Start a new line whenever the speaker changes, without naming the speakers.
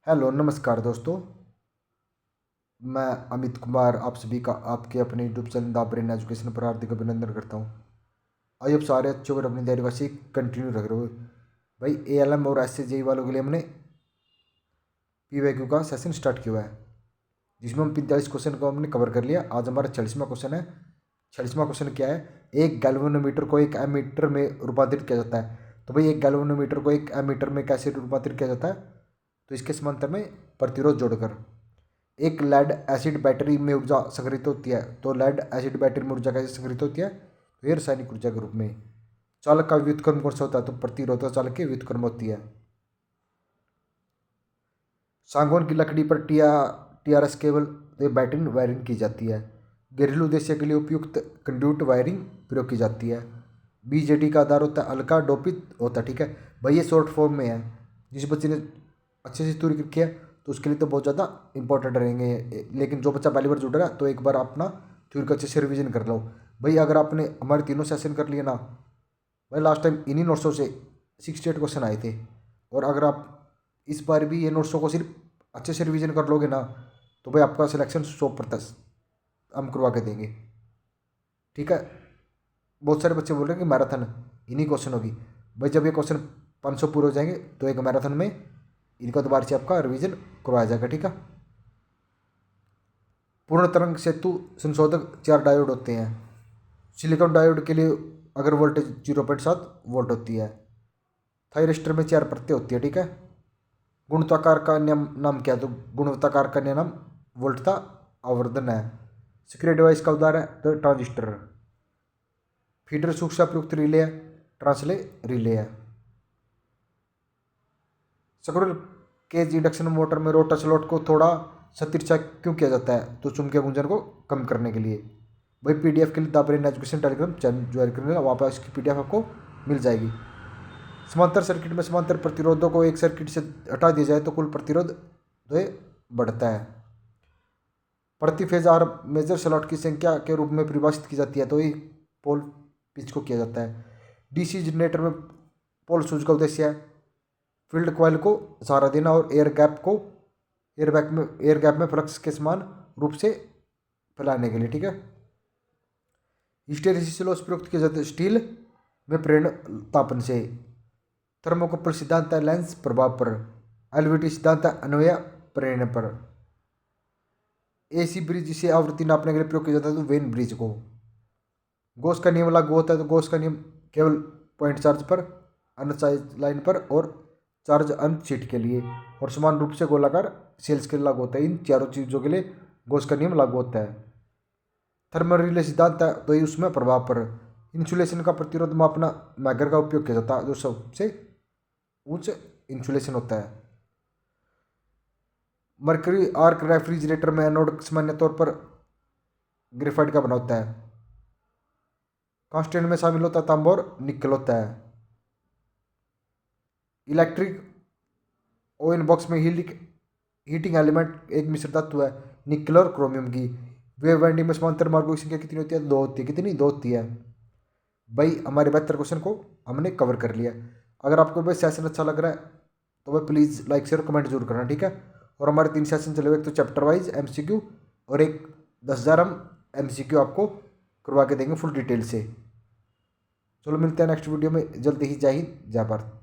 Hello नमस्कार दोस्तों। मैं अमित कुमार आप सभी का आपके अपने YouTube channel the brain education पर हार्दिक अभिनंदन करता हूँ। आइए, अब सारे अच्छे और अपनी तैयारी वैसे कंटिन्यू रख रहे हो भाई। एएलएम और एसएसजी वालों के लिए हमने पीवाईक्यू का सेशन स्टार्ट किया है, जिसमें हम 45 क्वेश्चन को हमने कवर कर लिया। आज हमारा 46वां क्वेश्चन है। 46वां क्वेश्चन क्या है? एक गैल्वेनोमीटर को एक एमीटर में रूपांतरित किया जाता है। तो भाई एक गैल्वेनोमीटर को एक एमीटर में कैसे रूपांतरित किया जाता है? तो इसके समांतर में प्रतिरोध जोड़कर। एक लेड एसिड बैटरी में ऊर्जा संग्रहित होती है। तो लेड एसिड बैटरी में ऊर्जा कैसे संग्रहित होती है? तो ये रासायनिक ऊर्जा के रूप में। चालक का व्युत्क्रम कौन सा होता है? तो प्रतिरोधक चालक की व्युत्क्रम होती है। सागौन की लकड़ी पर टीआरएस केबल बैटरी वायरिंग की जाती है। घरेलू उद्देश्य के लिए उपयुक्त कंड्यूट वायरिंग प्रयोग की जाती है। बीजेडी का आधार होता है हल्का डोपित होता है। ठीक है भाई, ये शॉर्ट फॉर्म में है। जिस बच्चे ने अच्छे से थ्योरी किया तो उसके लिए तो बहुत ज़्यादा इंपॉर्टेंट रहेंगे ये। लेकिन जो बच्चा पहली बार जुड़ रहा है तो एक बार अपना थ्योरी का अच्छे से रिवीजन कर लो भाई। अगर आपने हमारे तीनों सेशन कर लिए ना भाई, लास्ट टाइम इन्हीं नोट्सों से 68 क्वेश्चन आए थे। और अगर आप इस बार भी ये नोट्सों को सिर्फ अच्छे से रिवीजन कर लोगे ना तो भाई आपका सिलेक्शन 100% हम करवा के देंगे। ठीक है, बहुत सारे बच्चे बोल रहे हैं कि मैराथन इन्हीं क्वेश्चन होगी। भाई जब ये क्वेश्चन 500 पूरे हो जाएंगे तो एक मैराथन में इनका दोबारा से आपका रिवीजन करवाया जाएगा। ठीक है, पूर्ण तरंग सेतु संशोधक 4 डायोड होते हैं। सिलिकॉन डायोड के लिए अगर वोल्टेज 0.7 वोल्ट होती है। थायरिस्टर में 4 परतें होती है। ठीक है, गुणवत्ताकार का नियम नाम क्या है? तो गुणवत्ताकार का नियम वोल्टता आवर्धन है। सक्रिय डिवाइस का उदाहरण है तो ट्रांजिस्टर। फीडर सूक्ष्म प्रयुक्त रिले है, ट्रांसले रिले है। स्क्विरल केज इंडक्शन मोटर में रोटर स्लॉट को थोड़ा सा तिरछा क्यों किया जाता है? तो चुंबकीय गुंजन को कम करने के लिए। भाई पीडीएफ के लिए the brain education Telegram channel join करने वहाँ पर इसकी पीडीएफ आपको मिल जाएगी। समांतर सर्किट में समांतर प्रतिरोधों को एक सर्किट से हटा दिया जाए तो कुल प्रतिरोध बढ़ता है। प्रति फेज आर मेजर स्लॉट की संख्या के रूप में परिभाषित की जाती है। तो ये पोल पिच को किया जाता है। डीसी जनरेटर में पोल स्विच का उद्देश्य है फील्ड कॉइल को सहारा देना और एयर गैप में फ्लक्स के समान रूप से फैलाने के लिए। ठीक है, हिस्टेरिसिस लॉस प्रयुक्त किए जाते हैं स्टील में प्रेरण तापन से। थर्मोकपल सिद्धांत है लेंस प्रभाव पर। एलवीटी सिद्धांत है अन्वय प्रेरण पर। एसी ब्रिज जिसे आवृत्ति नापने के लिए प्रयोग किया जाता है तो वेन ब्रिज को। गॉस का नियम लागू होता है तो गॉस का नियम केवल पॉइंट चार्ज पर, अनचार्ज लाइन पर और चार्ज अंत शीट के लिए और समान रूप से गोलाकार सेल्स के लिए लागू होता है। इन चारों चीज़ों के लिए गॉस का नियम लागू होता है। थर्मल रिले सिद्धांत है तो ये उसमें प्रभाव पर। इंसुलेशन का प्रतिरोध मापना मैगर का उपयोग किया जाता है जो सबसे उच्च इंसुलेशन होता है। मर्करी आर्क रेफ्रिजरेटर में एनोड सामान्य तौर पर ग्रेफाइट का बना होता है। कांस्टेंट में शामिल होता है तांबा और निकल होता है। इलेक्ट्रिक ओवन बॉक्स में हीटिंग एलिमेंट एक मिश्र धातु है निकल और क्रोमियम की। वेव बाइंडिंग में समांतर मार्गों की संख्या कितनी होती है? 2 होती है। कितनी? 2 होती है। भाई हमारे 72 क्वेश्चन को हमने कवर कर लिया। अगर आपको भाई सेशन अच्छा लग रहा है तो भाई प्लीज़ लाइक शेयर कमेंट जरूर करना। ठीक है, और हमारे 3 सेशन चले हुए, एक तो चैप्टर वाइज एमसीक्यू और एक 10,000 हम एमसीक्यू आपको करवा के देंगे फुल डिटेल से। चलो मिलते हैं नेक्स्ट वीडियो में जल्दी ही। जय हिंद, जय भारत।